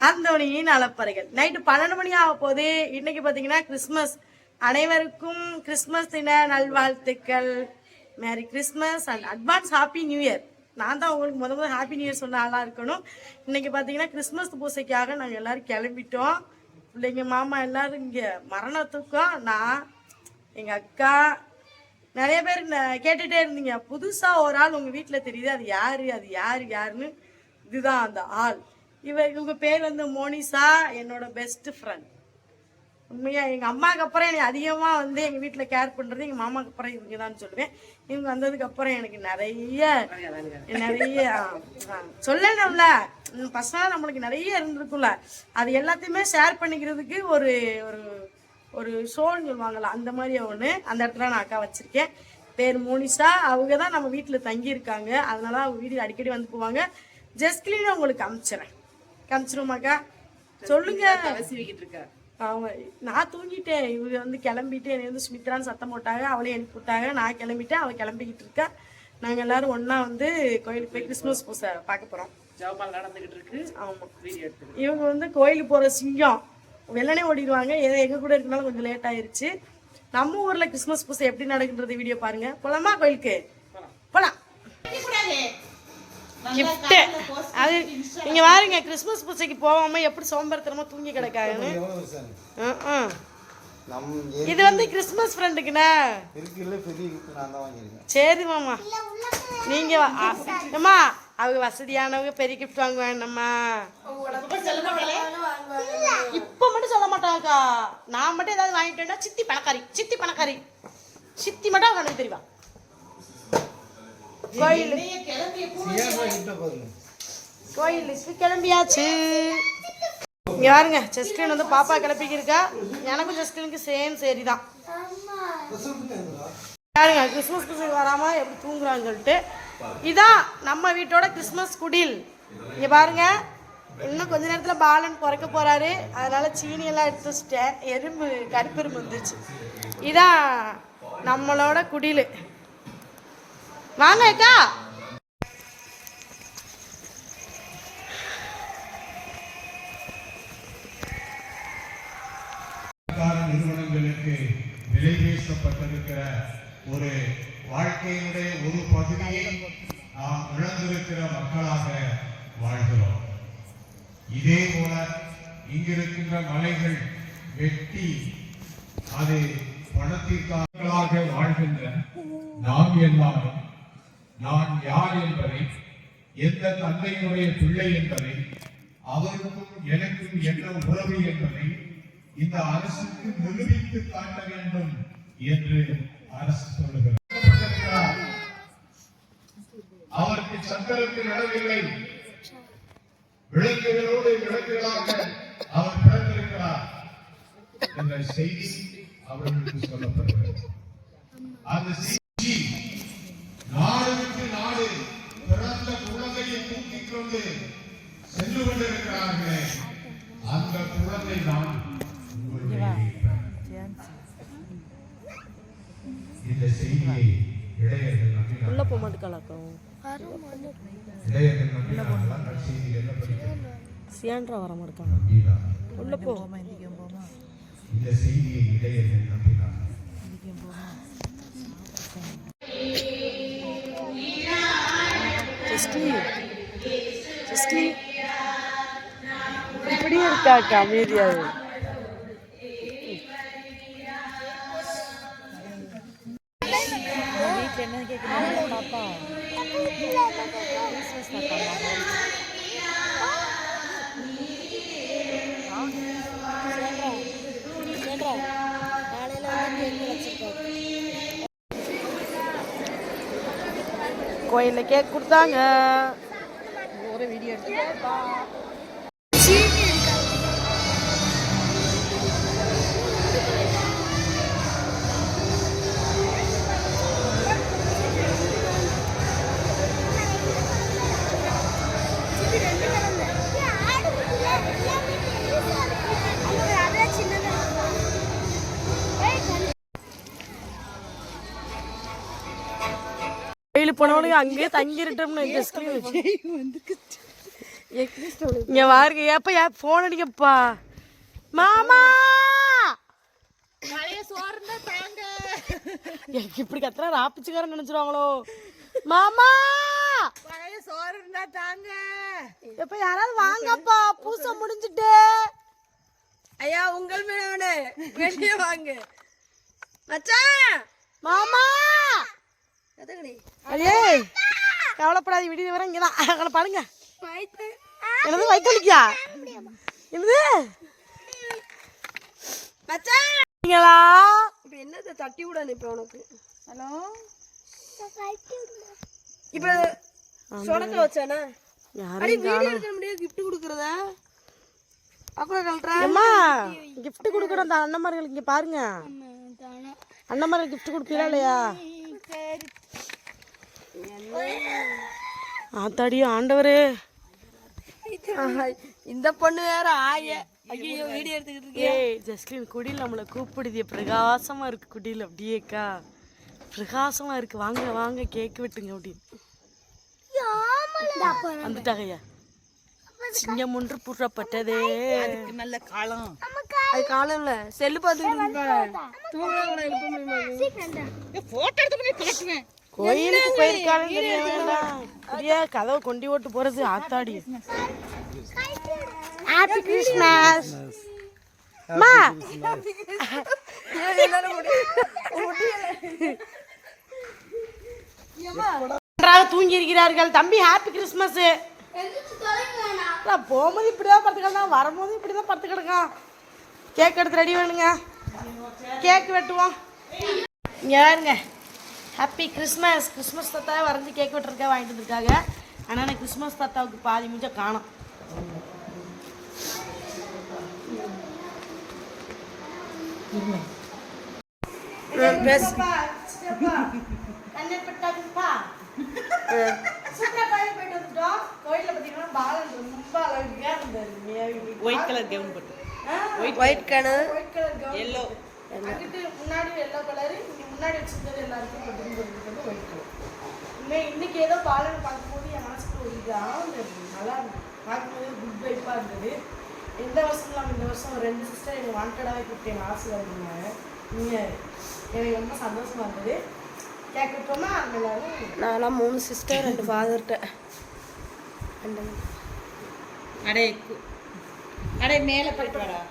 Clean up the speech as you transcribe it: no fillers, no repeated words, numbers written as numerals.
அந்தோனியின் அலப்பறைகள். Night 12 மணி ஆக போது. இன்னைக்கு பார்த்தீங்கன்னா கிறிஸ்மஸ். அனைவருக்கும் கிறிஸ்மஸ் தின நல்வாழ்த்துக்கள். Merry Christmas and advance happy new year. நான் தான் உங்களுக்கு முதல்ல ஹாப்பி நியூ இயர் சொன்ன ஆளாக இருக்கணும். இன்னைக்கு பார்த்தீங்கன்னா கிறிஸ்மஸ் பூசைக்காக நாங்கள் எல்லோரும் கிளம்பிட்டோம். பிள்ளைங்க மாமா எல்லோரும் இங்கே மரணத்துக்கும் நான் எங்கள் அக்கா நிறைய பேர் கேட்டுகிட்டே இருந்தீங்க. புதுசாக ஒரு ஆள் உங்கள் வீட்டில் தெரியுது, அது யார் அது யாருன்னு. இதுதான் அந்த ஆள். இவங்க பேர் வந்து மோனிஷா, என்னோட பெஸ்ட் ஃப்ரெண்ட். உண்மையாக எங்கள் அம்மாவுக்கு அப்புறம் எனக்கு அதிகமாக வந்து எங்கள் வீட்டில் கேர் பண்ணுறது எங்கள் மாமாவுக்கு அப்புறம் இவங்க தான் சொல்லுவேன். இவங்க வந்ததுக்கப்புறம் எனக்கு நிறைய சொல்லணும்ல, பர்சனலாக நம்மளுக்கு நிறைய இருந்திருக்கும்ல, அது எல்லாத்தையுமே ஷேர் பண்ணிக்கிறதுக்கு ஒரு ஒரு ஒரு ஷோன்னு சொல்லுவாங்கள்ல, அந்த மாதிரி ஒன்று அந்த இடத்துல நான் அக்கா வச்சுருக்கேன். பேர் மோனிஷா. அவங்க தான் நம்ம வீட்டில் தங்கியிருக்காங்க. அதனால அவங்க வீடு அடிக்கடி வந்து போவாங்க. ஜஸ்ட்லின்னு உங்களுக்கு காமிச்சிருமாக்கா சொல்லுங்க. ஆமாம், நான் தூங்கிட்டேன். இவங்க வந்து கிளம்பிட்டு என்னை வந்து சுமித்ரான்னு சத்தம் போட்டாங்க. அவளையும் எழுப்பி விட்டாங்க. நான் கிளம்பிட்டேன், அவள் கிளம்பிக்கிட்டு இருக்கா. நாங்கள் எல்லோரும் ஒன்றா வந்து கோயிலுக்கு போய் கிறிஸ்மஸ் பூசை பார்க்க போகிறோம். நடந்துக்கிட்டு இருக்கு. ஆமாம், இவங்க வந்து கோயிலுக்கு போகிற சிங்கம். வெள்ளனே ஓடிடுவாங்க. எங்கள் கூட இருக்கனால கொஞ்சம் லேட் ஆயிடுச்சு. நம்ம ஊரில் கிறிஸ்மஸ் பூசை எப்படி நடக்குன்றது வீடியோ பாருங்கள். போகலாமா கோயிலுக்கு? போகலாம். கிஃப்ட்டு அது நீங்க பாருங்க. கிறிஸ்மஸ் பூசைக்கு போகாம எப்படி சோம்பேறித்தனமா தூங்கி கிடக்காங்கன்னு. இது வந்து கிறிஸ்மஸ் ஃப்ரெண்டுக்குண்ணா. சரி மாமா, நீங்க அம்மா அவங்க வசதியானவங்க பெரிய கிஃப்ட் வாங்க வேண்டாம்மா. இப்ப மட்டும் சொல்ல மாட்டாங்கக்கா. நான் மட்டும் ஏதாவது வாங்கிட்டேன்னா சித்தி பணக்காரி சித்தி மட்டும் அவங்க தெரியுமா. கோயிலுக்கு கிளம்பியாச்சு. இங்க பாருங்க, ஜஸ்டின் வந்து பாப்பா கிளப்பிக்கிருக்கா. எனக்கும் ஜஸ்டினுக்கு சேம் சரி தான். பாருங்க, கிறிஸ்மஸ் பூசைக்கு வராம எப்படி தூங்குறான்னு சொல்லிட்டு. இதான் நம்ம வீட்டோட கிறிஸ்மஸ் குடில். இங்க பாருங்க, இன்னும் கொஞ்ச நேரத்தில் பாலன் பிறக்க போறாரு. அதனால சீனி எல்லாம் எடுத்து வச்சுட்டேன். கருப்பெரும்பு வந்துச்சு. இதான் நம்மளோட குடில். வாங்க அக்கா. நிறுவனங்களுக்கு விலை பேசப்பட்டிருக்கிற ஒரு வாழ்க்கையினுடைய ஒரு பகுதியை நாம் இழந்திருக்கிற மக்களாக வாழ்கிறோம். இதே போல இங்கிருக்கின்ற மலைகள் வெட்டி அது பணத்திற்காக வாழ்கின்ற நாம் எல்லாரும் நான் யார் என்பதை, எந்த தந்தையினுடைய பிள்ளை என்பதை, அவருக்கும் எனக்கும் என்ன உறவு என்பதை இந்த அரசுக்கு நிரூபித்து காட்ட வேண்டும் என்று அரசு சொல்லுகிறார். அவருக்கு சக்கரத்து நடவில்லை. விளக்குகளோடு விளக்குகளாக அவர் பிறந்திருக்கிறார் என்ற செய்தி அவர்களுக்கு சொல்லப்படுகிறது. அந்த செய்தி நாடு விட்டு நாடு பிறந்த குழந்தையை தூக்கிக் கொண்டு சென்று கொண்டிருக்கிறார்களே, அந்த குழந்தை தான் இந்த செய்தியை இளையர்கள் நம்பினார்கள். இந்த செய்தியை இளையர்கள் நம்பினார்கள். இப்படி இருக்காக்கா அமைதியாக. வீட்டில் என்ன கேட்குறாங்க பாப்பா? கோயிலில் கேக் கொடுத்தாங்க. ஒரு வீடியோ எடுத்து கோயிலுக்கு போனவனுக்கு அங்கேயே தங்கிருட்டோம்னு இங்க பாருங்க ஏப்பா போன் அடிக்கப்பா மாமா எனக்கு இப்படி கத்துறா ராப்பிச்சுக்காரன் நினைச்சிருவாங்களோ மாமா பழைய சோறு இருந்தா தாங்க. எப்ப யாராவது வாங்கப்பா பூசை முடிஞ்சிட்டு. ஐயா உங்கள் மேல வெளியே வாங்க மச்சான். மாமா கதகடி அடே கவலைப்படாத விடிய வர இங்கதான் அங்கே பாருங்க என்னது வயிற்று வலிக்கா என்னது மச்சான். நீங்களா இப்ப என்னது தட்டி விட இப்ப உனக்கு. ஹலோ இப்ப சொடக்க வச்சானா அடி யாரும் வீடியோ எடுக்க முடியாது gift குடுக்குறதா அப்புறம் கல்றா. அம்மா gift கொடுக்குறோம் அந்த அண்ணன்மார்கள் இங்க பாருங்க அண்ணன்மார்கள் gift கொடுப்பீங்களா இல்லையா ஆத்தாடி ஆண்டவரே இந்த பொண்ணு வேற ஆய ஐயோ வீடியோ எடுத்துக்கிட்டு இருக்கே. ஏய் ஜஸ்டின் குடியில் நம்மளை கூப்பிடுது பிரகாசமா இருக்கு குடியில் அப்படியேக்கா பிரகாசமா இருக்கு வாங்க வாங்க கேக் வெட்டுங்க அப்படின்னு வந்துட்டாங்கய்யா சிங்கம் ஒன்று புறப்பட்டதே நல்ல காலம். அது காலம் இல்ல செல்லு பார்த்துக்கிட்டு தூங்க எழுப்ப முடியுமா? கோயிலுக்கு போயிருக்காலும் தெரிய வேண்டாம் அப்படியே கதவை கொண்டி ஓட்டு போறது ஆத்தாடி ஹாப்பி கிறிஸ்மஸ் மா நன்றாக தூங்கி இருக்கிறார்கள் தம்பி ஹாப்பி கிறிஸ்மஸ் போகும்போது இப்படிதான் படுத்து கிடந்தான் வரும்போது இப்படிதான் படுத்து கிடக்கான் கேக் எடுத்து ரெடி வேணுங்க கேக் வெட்டுவோம் இங்கே பாருங்க ஹாப்பி கிறிஸ்மஸ் கிறிஸ்மஸ் தாத்தா வரைஞ்சி கேக் வெட்டுறதுக்காக வாங்கிட்டு வந்துருக்காங்க ஆனால் எனக்கு கிறிஸ்மஸ் தாத்தாவுக்கு பாதி மிஞ்ச காணும் ஒயிட் கலர் கவுன் போட்டு ஒயிட் கலர் எல்லோ அங்கிட்டு முன்னாடி எல்லோ கலரு இங்கே முன்னாடி வச்சிருந்தது எல்லாருக்கும் போட்டு ஒயிட் கலர் இன்னைக்கு ஏதோ பாலன் பார்க்கும்போது என் மனசுக்கு ஒரு இதாக நல்லா பார்க்கும்போது குட் வைப்பாக இருந்தது இந்த வருஷம் இந்த வருஷம் 2 சிஸ்டர் எனக்கு வாண்டடாகவே கூப்பிட்டு எங்கள் ஆசீர்வாதம் நீங்கள் எனக்கு ரொம்ப சந்தோஷமாக இருந்தது கேக் விட்டோம்னா அந்த எல்லாரும் நான்லாம் 3 சிஸ்டர் 2 ஃபாதர்கிட்ட அடே மேலே போயிட்டு வாடா